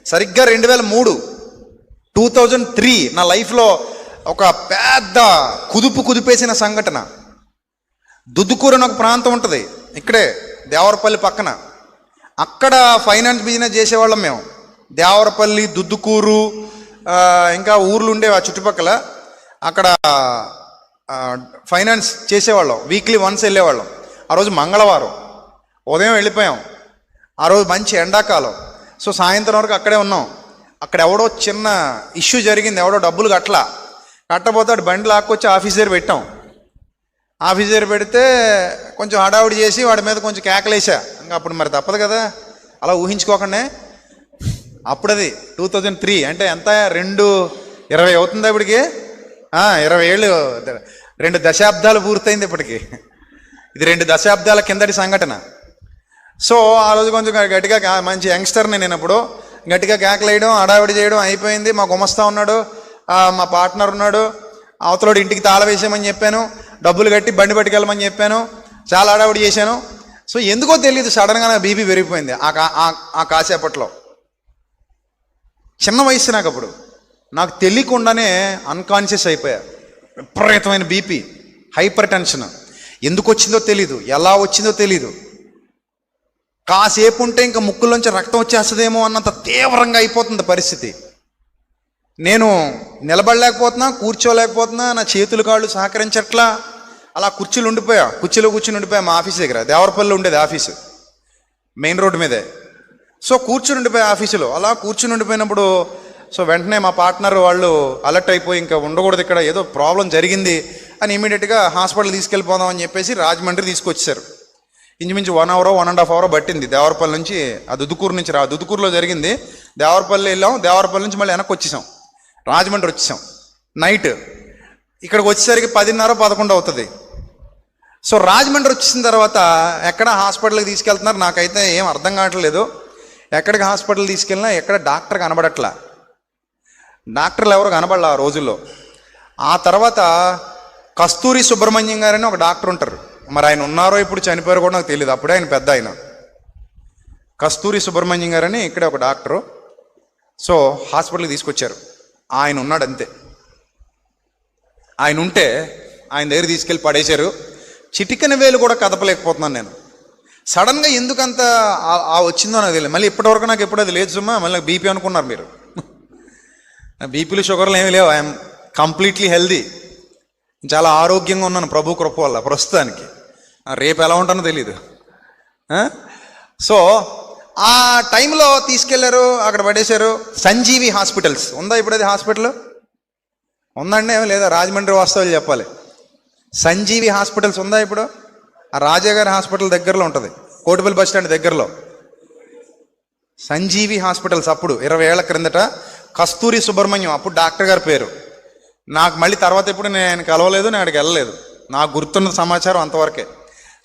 సరిగ్గా 2003 నా లైఫ్లో ఒక పెద్ద కుదిపేసిన సంఘటన. దుద్దుకూరు అని ఒక ప్రాంతం ఉంటుంది ఇక్కడే దేవరపల్లి పక్కన. అక్కడ ఫైనాన్స్ బిజినెస్ చేసేవాళ్ళం మేము. దేవరపల్లి, దుద్దుకూరు, ఇంకా ఊర్లు ఉండేవి ఆ చుట్టుపక్కల. అక్కడ ఫైనాన్స్ చేసేవాళ్ళం. వీక్లీ వన్స్ వెళ్ళేవాళ్ళం. ఆ రోజు మంగళవారం ఉదయం వెళ్ళిపోయాం. ఆ రోజు మంచి ఎండాకాలం. సో సాయంత్రం వరకు అక్కడే ఉన్నాం. అక్కడ ఎవడో చిన్న ఇష్యూ జరిగింది. ఎవడో డబ్బులు కట్టబోతే వాడు బండి లాక్కొచ్చి ఆఫీస్ దగ్గర పెట్టాం. ఆఫీస్ దగ్గర పెడితే కొంచెం హడావుడి చేసి వాడి మీద కొంచెం కేకలేసా. ఇంకా అప్పుడు మరి తప్పదు కదా, అలా ఊహించుకోకండి. అప్పుడు అది 2003 అంటే ఎంత, 2020 అవుతుందా ఇప్పటికి? 20 ఏళ్ళు, 2 దశాబ్దాలు పూర్తయింది ఇప్పటికి. ఇది 2 దశాబ్దాల కిందటి సంఘటన. సో ఆ రోజు కొంచెం గట్టిగా, మంచి యంగ్స్టర్ని నేను అప్పుడు, గట్టిగా కేకలేయడం, హడావిడి చేయడం అయిపోయింది. మా గుమస్తా ఉన్నాడు, మా పార్ట్నర్ ఉన్నాడు, అవతలోడు ఇంటికి తాళ వేసామని చెప్పాను, డబ్బులు కట్టి బండి పట్టుకెళ్ళమని చెప్పాను, చాలా హడావిడి చేశాను. సో ఎందుకో తెలియదు, సడన్గా నాకు బీపీ పెరిగిపోయింది ఆ కాసేపట్లో. చిన్న వయసు నాకు అప్పుడు, నాకు తెలియకుండానే అన్కాన్షియస్ అయిపోయా. విపరీతమైన బీపీ, హైపర్ టెన్షన్. ఎందుకు వచ్చిందో తెలీదు, ఎలా వచ్చిందో తెలీదు. కాసేపు ఉంటే ఇంకా ముక్కుల్లోంచి రక్తం వచ్చేస్తుందేమో అన్నంత తీవ్రంగా అయిపోతుంది పరిస్థితి. నేను నిలబడలేకపోతున్నా, కూర్చోలేకపోతున్నా, నా చేతులు కాళ్ళు సహకరించట్లా. అలా కుర్చీలో కూర్చుని ఉండిపోయా. మా ఆఫీస్ దగ్గర దేవరపల్లి ఉండేది ఆఫీసు, మెయిన్ రోడ్డు మీదే. సో కూర్చుని ఉండిపోయా ఆఫీసులో. అలా కూర్చుని ఉండిపోయినప్పుడు సో వెంటనే మా పార్ట్నర్ వాళ్ళు అలర్ట్ అయిపోయి, ఇంకా ఉండకూడదు ఇక్కడ, ఏదో ప్రాబ్లం జరిగింది అని ఇమీడియట్గా హాస్పిటల్ తీసుకెళ్ళిపోదాం అని చెప్పేసి రాజమండ్రి తీసుకొచ్చారు. ఇంచుమించు 1 hour 1.5 hour పట్టింది దేవరపల్లి నుంచి. ఆ దుద్దుకూరు నుంచి దుద్దుకూరులో జరిగింది. దేవరపల్లి వెళ్ళాం, దేవరపల్లి నుంచి మళ్ళీ వెనక్కి వచ్చేసాం, రాజమండ్రి వచ్చేసాం నైట్. ఇక్కడికి వచ్చేసరికి 10:30 11 అవుతుంది. సో రాజమండ్రి వచ్చిన తర్వాత ఎక్కడ హాస్పిటల్కి తీసుకెళ్తున్నారు నాకైతే ఏం అర్థం కావట్లేదు. ఎక్కడికి హాస్పిటల్ తీసుకెళ్ళినా ఎక్కడ డాక్టర్ కనబడట్లా. డాక్టర్లు ఎవరు కనబడలే ఆ రోజుల్లో. ఆ తర్వాత కస్తూరి సుబ్రహ్మణ్యం గారని ఒక డాక్టర్ ఉంటారు. మరి ఆయన ఉన్నారో ఇప్పుడు చనిపోయారో కూడా నాకు తెలియదు. అప్పుడే ఆయన పెద్ద ఆయన, కస్తూరి సుబ్రహ్మణ్యం గారని ఇక్కడే ఒక డాక్టరు. సో హాస్పిటల్కి తీసుకొచ్చారు. ఆయన ఉన్నాడు అంతే. ఆయన ఉంటే ఆయన దగ్గర తీసుకెళ్ళి పడేశారు. చిటికెన వేలు కూడా కదపలేకపోతున్నాను నేను. సడన్గా ఎందుకంత వచ్చిందో నాకు తెలియదు. మళ్ళీ ఇప్పటివరకు నాకు ఎప్పుడు అది లేదు సుమ్మా. మళ్ళీ బీపీ అనుకున్నారు మీరు. బీపీలు షుగర్లు ఏమీ లేవు. ఐఎమ్ కంప్లీట్లీ హెల్దీ, చాలా ఆరోగ్యంగా ఉన్నాను ప్రభు కృప వల్ల ప్రస్తుతానికి. రేపు ఎలా ఉంటానో తెలీదు. సో ఆ టైంలో తీసుకెళ్లారు, అక్కడ పడేశారు. సంజీవి హాస్పిటల్స్ ఉందా ఇప్పుడు? అది హాస్పిటల్ ఉందండి, ఏమీ లేదా? రాజమండ్రి వాస్తవాలు చెప్పాలి. సంజీవి హాస్పిటల్స్ ఉందా ఇప్పుడు? ఆ రాజాగారి హాస్పిటల్ దగ్గరలో ఉంటుంది, కోటిపల్లి బస్ స్టాండ్ దగ్గరలో సంజీవి హాస్పిటల్స్. అప్పుడు 20 ఏళ్ల క్రిందట కస్తూరి సుబ్రహ్మణ్యం అప్పుడు డాక్టర్ గారి పేరు. నాకు మళ్ళీ తర్వాత ఎప్పుడు నేను ఆయన కలవలేదు, నేను అక్కడికి వెళ్ళలేదు. నాకు గుర్తున్న సమాచారం అంతవరకే.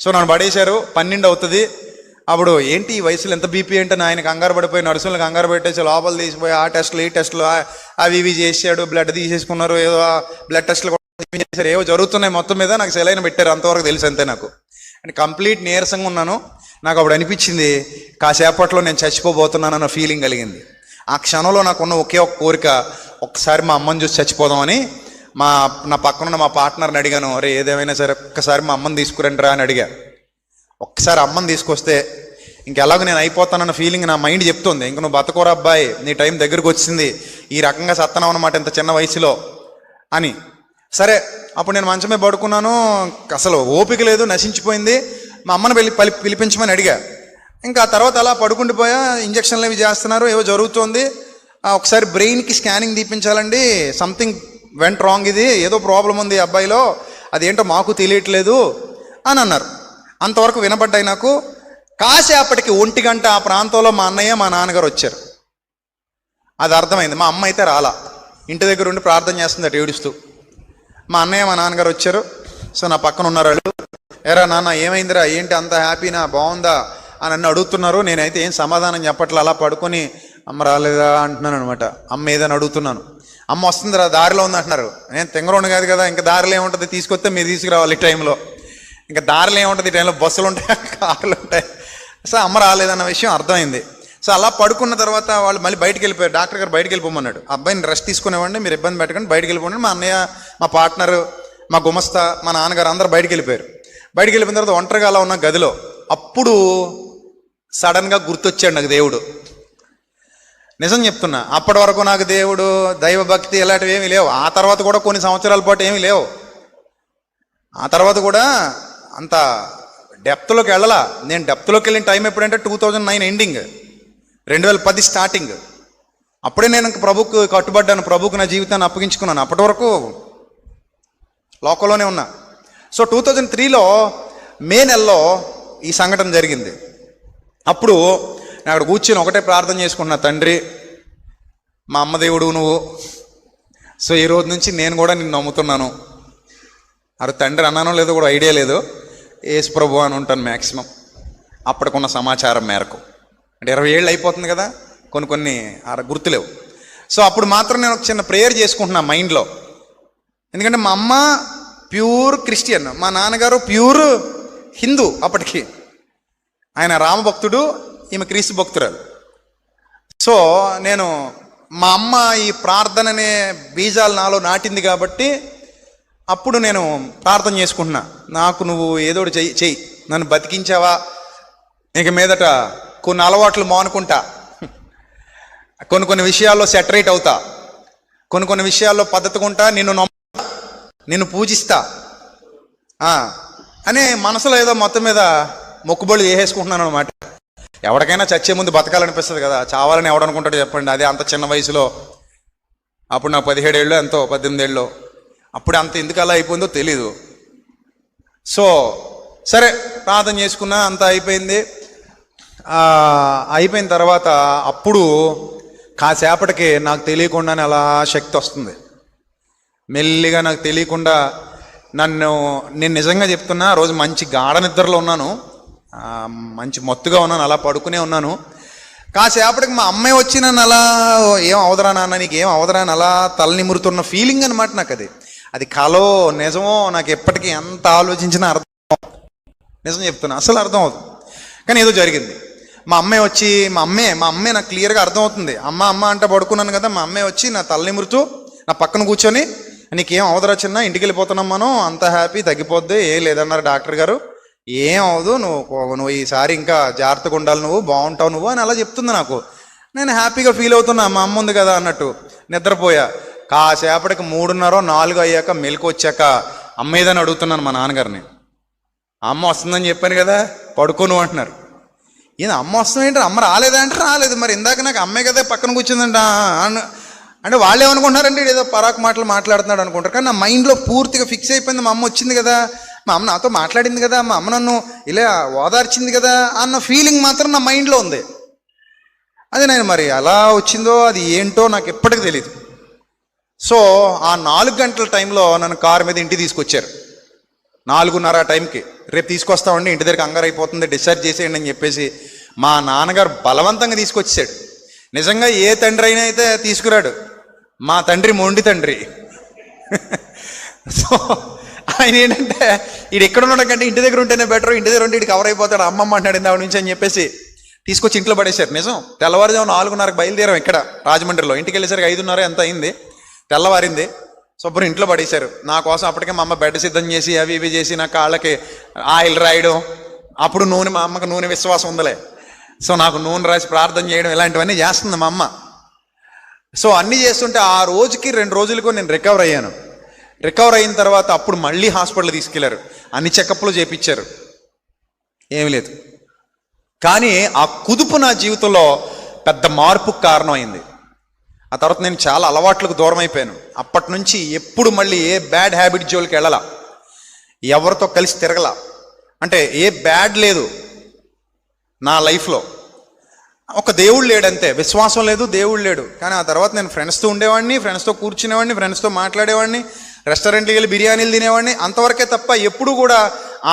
సో నన్ను పడేశారు. 12 అవుతుంది. అప్పుడు ఏంటి ఈ వయసులో ఎంత బీపీ ఏంటని ఆయన కంగారు పడిపోయి, నర్సులను కంగారు పెట్టేసి లోపల తీసిపోయి ఆ టెస్టులు ఈ టెస్టులు అవి ఇవి చేసాడు. బ్లడ్ తీసేసుకున్నారు, ఏదో బ్లడ్ టెస్టులు కూడా చేశారు, ఏవో జరుగుతున్నాయి. మొత్తం మీద నాకు సెలైన్ పెట్టారు, అంతవరకు తెలుసు అంతే నాకు. అంటే కంప్లీట్ నీరసంగా ఉన్నాను. నాకు అప్పుడు అనిపించింది కాసేపట్లో నేను చచ్చిపోబోతున్నానన్న ఫీలింగ్ కలిగింది. ఆ క్షణంలో నాకున్న ఒకే ఒక కోరిక, ఒక్కసారి మా అమ్మని చూసి చచ్చిపోదామని నా పక్కనున్న మా పార్ట్నర్ని అడిగాను. అరే ఏదేమైనా సరే ఒక్కసారి మా అమ్మని తీసుకురండి రా అని అడిగా. ఒక్కసారి అమ్మని తీసుకొస్తే ఇంకెలాగో నేను అయిపోతానన్న ఫీలింగ్ నా మైండ్ చెప్తుంది. ఇంక నువ్వు బతకోరా అబ్బాయి, నీ టైం దగ్గరకు వచ్చింది, ఈ రకంగా సత్తనం అన్నమాట ఇంత చిన్న వయసులో అని. సరే అప్పుడు నేను మంచమే పడుకున్నాను, అసలు ఓపిక లేదు, నశించిపోయింది. మా అమ్మని పిలిపించమని అడిగా. ఇంకా తర్వాత అలా పడుకుండిపోయా. ఇంజక్షన్లు అవి చేస్తున్నారు, ఏవో జరుగుతోంది. ఒకసారి బ్రెయిన్కి స్కానింగ్ తీపించాలండి, సంథింగ్ వెంట్ రాంగ్, ఇది ఏదో ప్రాబ్లం ఉంది అబ్బాయిలో, అదేంటో మాకు తెలియట్లేదు అని అన్నారు. అంతవరకు వినపడ్డాయి నాకు. కాసేపటికి 1 గంట ఆ ప్రాంతంలో మా అన్నయ్య మా నాన్నగారు వచ్చారు. అది అర్థమైంది. మా అమ్మ అయితే రాలా, ఇంటి దగ్గర ఉండి ప్రార్థన చేస్తుంది అటు ఏడుస్తూ. మా అన్నయ్య మా నాన్నగారు వచ్చారు. సో నా పక్కన ఉన్నారు వాళ్ళు. ఎరా నాన్న ఏమైందిరా, ఏంటి అంత హ్యాపీనా, బాగుందా అని నన్ను అడుగుతున్నారు. నేనైతే ఏం సమాధానం చెప్పట్లే, అలా పడుకొని అమ్మ రాలేదా అంటున్నాను అనమాట. అమ్మ ఏదని అడుగుతున్నాను. అమ్మ వస్తుందిరా, దారిలో ఉంది అంటున్నారు. నేను తెంగరోండి కాదు కదా, ఇంకా దారిలో ఏముంటుంది, తీసుకొస్తే మీరు తీసుకురావాలి. ఈ టైంలో ఇంకా దారిలో ఏముంటుంది, ఈ టైంలో బస్సులు ఉంటాయి, కార్లు ఉంటాయి. సో అమ్మ రాలేదన్న విషయం అర్థమైంది. సో అలా పడుకున్న తర్వాత వాళ్ళు మళ్ళీ బయటికి వెళ్ళిపోయారు. డాక్టర్ గారు బయటికి వెళ్ళిపోమన్నాడు. అబ్బాయిని రెస్ట్ తీసుకునేవ్వండి, మీరు ఇబ్బంది పెట్టకండి, బయటికి వెళ్ళిపోండి. మా అన్నయ్య, మా పార్ట్నర్, మా గుమస్తా, మా నాన్నగారు అందరూ బయటికి వెళ్ళిపోయారు. బయటికి వెళ్ళిపోయిన తర్వాత ఒంటరిగా అలా ఉన్న గదిలో అప్పుడు సడన్గా గుర్తొచ్చాడు నాకు దేవుడు. నిజం చెప్తున్నా, అప్పటి వరకు నాకు దేవుడు, దైవభక్తి ఇలాంటివి ఏమీ లేవు. ఆ తర్వాత కూడా కొన్ని సంవత్సరాల పాటు ఏమీ లేవు. ఆ తర్వాత కూడా అంత డెప్త్లోకి వెళ్ళాలా. నేను డెప్త్లోకి వెళ్ళిన టైం ఎప్పుడంటే 2009 ఎండింగ్, 2010 స్టార్టింగ్. అప్పుడే నేను ప్రభుకు కట్టుబడ్డాను, ప్రభుకు నా జీవితాన్ని అప్పగించుకున్నాను. అప్పటి వరకు లోకంలోనే ఉన్నా. సో 2003లో మే నెలలో ఈ సంఘటన జరిగింది. అప్పుడు నేను అక్కడ కూర్చొని ఒకటే ప్రార్థన చేసుకుంటున్నా, తండ్రి మా అమ్మ దేవుడు నువ్వు, సో ఈ రోజు నుంచి నేను కూడా నిన్ను నమ్ముతున్నాను. అది తండ్రి అన్నానో లేదో కూడా ఐడియా లేదు, యేసు ప్రభు అని ఉంటాను మ్యాక్సిమం అప్పటికున్న సమాచారం మేరకు. అంటే 20 ఏళ్ళు అయిపోతుంది కదా, కొన్ని గుర్తులేవు. సో అప్పుడు మాత్రం నేను ఒక చిన్న ప్రేయర్ చేసుకుంటున్నా మైండ్లో. ఎందుకంటే మా అమ్మ ప్యూర్ క్రిస్టియన్, మా నాన్నగారు ప్యూర్ హిందూ. అప్పటికి ఆయన రామభక్తుడు, ఈమె క్రీస్తు భక్తురాలు. సో నేను మా అమ్మ ఈ ప్రార్థననే బీజాలు నాలో నాటింది కాబట్టి అప్పుడు నేను ప్రార్థన చేసుకుంటున్నా, నాకు నువ్వు ఏదోటి చెయ్యి, నన్ను బతికించావా, ఇక మీదట కొన్ని అలవాట్లు మానుకుంటా, కొన్ని విషయాల్లో సెటరేట్ అవుతా, కొన్ని విషయాల్లో పద్ధతిగా ఉంటా, నిన్ను పూజిస్తా అనే మనసులో ఏదో మొత్తం మీద మొక్కుబళ్ళు చేసేసుకుంటున్నాను అనమాట. ఎవరికైనా చచ్చే ముందు బతకాలనిపిస్తుంది కదా, చావాలని ఎవడనుకుంటాడు చెప్పండి. అదే అంత చిన్న వయసులో, అప్పుడు నాకు 17 ఏళ్ళు ఎంతో 18 ఏళ్ళు, అప్పుడు అంత ఎందుకు అలా అయిపోయిందో తెలీదు. సో సరే ప్రార్థన చేసుకున్నా, అంత అయిపోయింది. అయిపోయిన తర్వాత అప్పుడు కాసేపటికి నాకు తెలియకుండానే అలా శక్తి వస్తుంది. మెల్లిగా నాకు తెలియకుండా నేను నిజంగా చెప్తున్నా, ఆ రోజు మంచి గాఢ నిద్రలో ఉన్నాను, మంచి మత్తుగా ఉన్నాను, అలా పడుకునే ఉన్నాను. కాసేపటికి మా అమ్మాయి వచ్చి నన్ను అలా, ఏం అవదరా నాన్న, నీకు ఏం అవదరా అని అలా తలనిమురుతున్న ఫీలింగ్ అనమాట నాకు. అది కలో నిజమో నాకు ఎప్పటికీ ఎంత ఆలోచించినా అర్థం, నిజం చెప్తున్నా అసలు అర్థం అవుతుంది. కానీ ఏదో జరిగింది. మా అమ్మాయి వచ్చి, మా అమ్మే నాకు క్లియర్గా అర్థం అవుతుంది. అమ్మ అంటే పడుకున్నాను కదా, మా అమ్మాయి వచ్చి నా తలనిమురుతూ నా పక్కన కూర్చొని, నీకేం అవదరా చిన్న, ఇంటికి వెళ్ళిపోతున్నాం మనం, అంత హ్యాపీ, తగ్గిపోద్ది, ఏం లేదన్నారు డాక్టర్ గారు, ఏం అవదు, నువ్వు ఈసారి ఇంకా జాగ్రత్తగా ఉండాలి, నువ్వు బాగుంటావు నువ్వు అని అలా చెప్తుంది నాకు. నేను హ్యాపీగా ఫీల్ అవుతున్నా, మా అమ్మ ఉంది కదా అన్నట్టు నిద్రపోయా. కాసేపటికి 3:30, 4 అయ్యాక మెలకు వచ్చాక అమ్మ ఏదని అడుగుతున్నాను మా నాన్నగారిని. అమ్మ వస్తుందని చెప్పాను కదా, పడుకోను అంటున్నారు. ఈయన అమ్మ వస్తుంది ఏంటి, అమ్మ రాలేదా అంటే రాలేదు. మరి ఇందాక నాకు అమ్మే కదా పక్కన కూర్చుందంట అంటే వాళ్ళు ఏమనుకుంటున్నారంటే ఏదో పరాకు మాటలు మాట్లాడుతున్నాడు అనుకుంటారు. కానీ నా మైండ్లో పూర్తిగా ఫిక్స్ అయిపోయింది, మా అమ్మ వచ్చింది కదా, మా అమ్మ నాతో మాట్లాడింది కదా, మా అమ్మ నన్ను ఇలా ఓదార్చింది కదా అన్న ఫీలింగ్ మాత్రం నా మైండ్లో ఉంది. అది నేను మరి అలా వచ్చిందో అది ఏంటో నాకు ఎప్పటికీ తెలియదు. సో ఆ 4 గంటల టైంలో నన్ను కారు మీద ఇంటికి తీసుకొచ్చారు. 4:30 టైంకి, రేపు తీసుకొస్తామండి, ఇంటి దగ్గరికి అంగారు అయిపోతుంది, డిశ్చార్జ్ చేసేయండి అని చెప్పేసి మా నాన్నగారు బలవంతంగా తీసుకొచ్చాడు. నిజంగా ఏ తండ్రి అయినా అయితే తీసుకురాడు, మా తండ్రి మొండి తండ్రి. సో ఆయన ఏంటంటే వీడు ఎక్కడ ఉండడం కంటే ఇంటి దగ్గర ఉంటేనే బెటర్, ఇంటి దగ్గర ఉంటే ఇటు కవర్ అయిపోతాడు, అమ్మమ్మ అంటాడు ఆవిడ నుంచి అని చెప్పేసి తీసుకొచ్చి ఇంట్లో పడేశారు. నిజం, తెల్లవారుజాము 4:30కి బయలుదేరాం ఇక్కడ రాజమండ్రిలో. ఇంటికి వెళ్ళేసరికి 5:30 ఎంత అయింది, తెల్లవారింది. శుభ్రం ఇంట్లో పడేశారు. నా కోసం అప్పటికే మా అమ్మ బెడ్ సిద్ధం చేసి అవి ఇవి చేసి నా కాళ్ళకి ఆయిల్ రాయడం, అప్పుడు నూనె, మా అమ్మకి నూనె విశ్వాసం ఉందలే, సో నాకు నూనె రాసి ప్రార్థన చేయడం ఇలాంటివన్నీ చేస్తుంది మా అమ్మ. సో అన్నీ చేస్తుంటే ఆ రోజుకి 2 రోజులకు నేను రికవర్ అయ్యాను. రికవర్ అయిన తర్వాత అప్పుడు మళ్ళీ హాస్పిటల్ తీసుకెళ్లారు, అన్ని చెకప్లు చేయించారు, ఏమీ లేదు. కానీ ఆ కుదుపు నా జీవితంలో పెద్ద మార్పుకు కారణమైంది. ఆ తర్వాత నేను చాలా అలవాట్లకు దూరం అయిపోయాను. అప్పటి నుంచి ఎప్పుడు మళ్ళీ ఏ బ్యాడ్ హ్యాబిట్ జోలికి వెళ్ళాల, ఎవరితో కలిసి తిరగల, అంటే ఏ బ్యాడ్ లేదు నా లైఫ్లో. ఒక దేవుడు లేడంతే, విశ్వాసం లేదు, దేవుడు లేడు. కానీ ఆ తర్వాత నేను ఫ్రెండ్స్తో ఉండేవాడిని, ఫ్రెండ్స్తో కూర్చునేవాడిని, ఫ్రెండ్స్తో మాట్లాడేవాడిని, రెస్టారెంట్కి వెళ్ళి బిర్యానీలు తినేవాడిని, అంతవరకే తప్ప ఎప్పుడు కూడా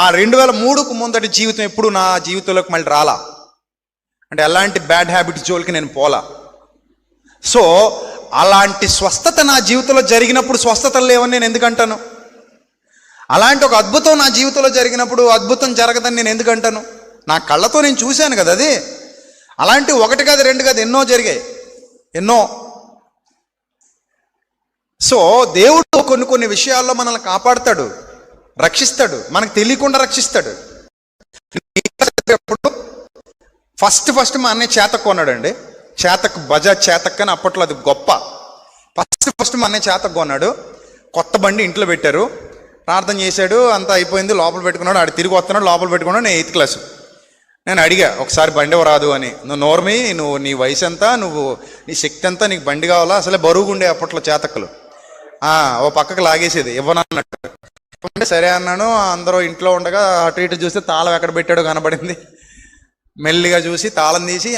ఆ 2003కు ముందటి జీవితం ఎప్పుడు నా జీవితంలోకి మళ్ళీ రాలా. అంటే ఎలాంటి బ్యాడ్ హ్యాబిట్ జోలికి నేను పోలా. సో అలాంటి స్వస్థత నా జీవితంలో జరిగినప్పుడు స్వస్థతలు లేవని నేను ఎందుకంటాను? అలాంటి ఒక అద్భుతం నా జీవితంలో జరిగినప్పుడు అద్భుతం జరగదని నేను ఎందుకంటాను? నా కళ్ళతో నేను చూశాను కదా అది. అలాంటి ఒకటి కాదు రెండు కాదు ఎన్నో జరిగాయి, ఎన్నో. సో దేవుడు కొన్ని కొన్ని విషయాల్లో మనల్ని కాపాడుతాడు, రక్షిస్తాడు, మనకు తెలియకుండా రక్షిస్తాడు. ఫస్ట్ మా అన్నయ్య చేతక్ కొన్నాడండి. చేతక్, బజాజ్ చేతక్ అని అప్పట్లో అది గొప్ప. ఫస్ట్ మా అన్నయ్య చేతక్ కొన్నాడు. కొత్త బండి ఇంట్లో పెట్టారు, ప్రార్థన చేశాడు, అంతా అయిపోయింది, లోపల పెట్టుకున్నాడు. ఆడు తిరిగి వస్తున్నాడు, లోపల పెట్టుకున్నాడు. నేను 8th క్లాసు. నేను అడిగా, ఒకసారి బండి రాదు అని. నువ్వు నోర్మి, నువ్వు నీ వయసు ఎంత, నువ్వు నీ శక్తి ఎంత, నీకు బండి కావాలా? అసలే బరువుగా ఉండే అప్పట్లో చేతక్కులు. ఓ పక్కకు లాగేసేది, ఇవ్వనన్నట్టు. సరే అన్నాను. అందరూ ఇంట్లో ఉండగా అటు ఇటు చూస్తే తాళం ఎక్కడ పెట్టాడో కనబడింది. మెల్లిగా చూసి తాళం తీసి,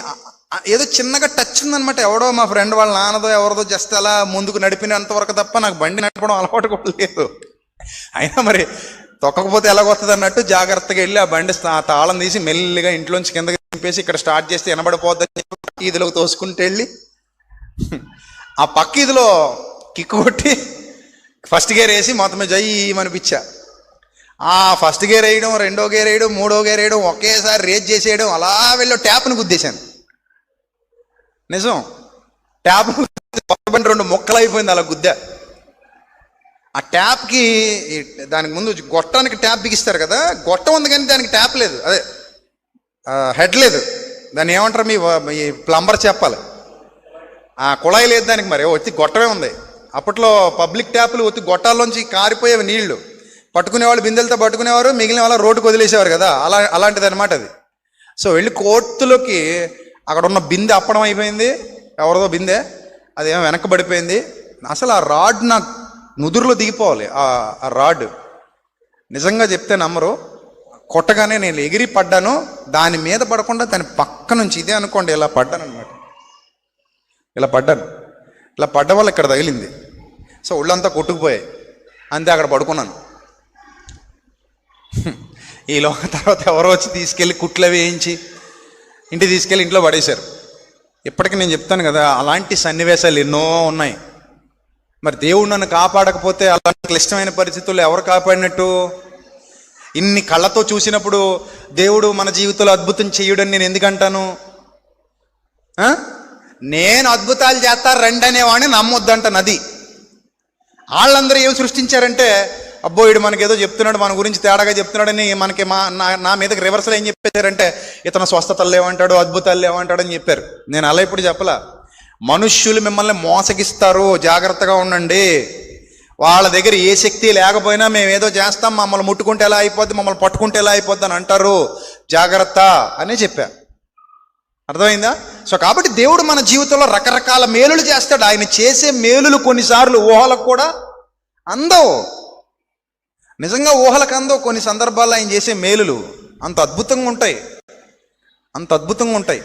ఏదో చిన్నగా టచ్ ఉందనమాట. ఎవడో మా ఫ్రెండ్ వాళ్ళ నాన్నదో ఎవరిదో జస్ట్ అలా ముందుకు నడిపినంత వరకు తప్ప నాకు బండి నడపడం అలవాటు కూడా లేదు. అయినా మరి తొక్కకపోతే ఎలాగొస్తుంది అన్నట్టు జాగ్రత్తగా వెళ్ళి ఆ బండి తాళం తీసి మెల్లిగా ఇంట్లోంచి కిందకి దింపేసి ఇక్కడ స్టార్ట్ చేస్తే వినబడిపోద్దని చెప్పి ఇదిలోకి తోసుకుంటూ వెళ్ళి ఆ పక్క ఇదిలో కిక్కు కొట్టి ఫస్ట్ గేర్ వేసి మొత్తం జయ్యమనిపించా. ఆ ఫస్ట్ గేర్ వేయడం, రెండో గేర్ వేయడం, మూడో గేర్ వేయడం, ఒకేసారి రేజ్ చేసేయడం, అలా వెళ్ళి ట్యాప్ను గుద్దేశాను. నిజం, ట్యాప్ 2 ముక్కలు అయిపోయింది అలా గుద్దా. ఆ ట్యాప్కి, దానికి ముందు గొట్టానికి ట్యాప్ బిగిస్తారు కదా, గొట్టం ఉంది కానీ దానికి ట్యాప్ లేదు, అదే హెడ్ లేదు. దాన్ని ఏమంటారు మీ ప్లంబర్ చెప్పాలి. ఆ కుళాయి లేదు దానికి, మరి వచ్చి గొట్టమే ఉంది. అప్పట్లో పబ్లిక్ ట్యాపులు వచ్చి గొట్టాల్లోంచి కారిపోయేవి నీళ్లు. పట్టుకునేవాళ్ళు బిందెలతో పట్టుకునేవారు, మిగిలిన వాళ్ళ రోడ్డుకు వదిలేసేవారు కదా, అలాంటిది అనమాట అది. సో వెళ్ళి కోర్టులోకి, అక్కడ ఉన్న బిందె అప్పడం అయిపోయింది, ఎవరిదో బిందె, అదేమో వెనకబడిపోయింది. అసలు ఆ రాడ్ నా నుదురులో దిగిపోవాలి. ఆ రాడ్ నిజంగా చెప్తే నమ్మరు, కొట్టగానే నేను ఎగిరి పడ్డాను. దాని మీద పడకుండా దాని పక్క నుంచి, ఇదే అనుకోండి, ఇలా పడ్డాను అనమాట. ఇలా పడ్డాను, ఇలా పడ్డ వల్ల ఇక్కడ తగిలింది. సో ఒళ్ళంతా కొట్టుకుపోయాయి, అంతే అక్కడ పడుకున్నాను. ఈలో తర్వాత ఎవరో వచ్చి తీసుకెళ్ళి కుట్లు వేయించి ఇంటికి తీసుకెళ్ళి ఇంట్లో పడేశారు. ఇప్పటికీ నేను చెప్తాను కదా, అలాంటి సన్నివేశాలు ఎన్నో ఉన్నాయి. మరి దేవుడు నన్ను కాపాడకపోతే అలాంటి క్లిష్టమైన పరిస్థితుల్లో ఎవరు కాపాడినట్టు? ఇన్ని కళ్ళతో చూసినప్పుడు దేవుడు మన జీవితంలో అద్భుతం చెయ్యడని నేను ఎందుకంటాను? నేను అద్భుతాలు చేస్తా రండి అనేవాడిని నమ్మొద్దంట నది. వాళ్ళందరూ ఏం సృష్టించారంటే, అబ్బో వీడు మనకేదో చెప్తున్నాడు, మన గురించి తేడాగా చెప్తున్నాడని మనకి నా మీదకి రివర్సల్ ఏం చెప్పేశారంటే, ఇతను స్వస్థతలు లేవంటాడు, అద్భుతాలు లేవంటాడు అని చెప్పారు. నేను అలా ఇప్పుడు చెప్పలా. మనుష్యులు మిమ్మల్ని మోసగిస్తారు, జాగ్రత్తగా ఉండండి. వాళ్ళ దగ్గర ఏ శక్తి లేకపోయినా మేము ఏదో చేస్తాం, మమ్మల్ని ముట్టుకుంటే ఎలా అయిపోద్ది, మమ్మల్ని పట్టుకుంటే ఎలా అయిపోద్ది అని అంటారు, జాగ్రత్త అని చెప్పా. అర్థమైందా? సో కాబట్టి దేవుడు మన జీవితంలో రకరకాల మేలులు చేస్తాడు. ఆయన చేసే మేలులు కొన్నిసార్లు ఊహలకు కూడా అందవు. నిజంగా ఊహలకు అందవు. కొన్ని సందర్భాల్లో ఆయన చేసే మేలులు అంత అద్భుతంగా ఉంటాయి, అంత అద్భుతంగా ఉంటాయి.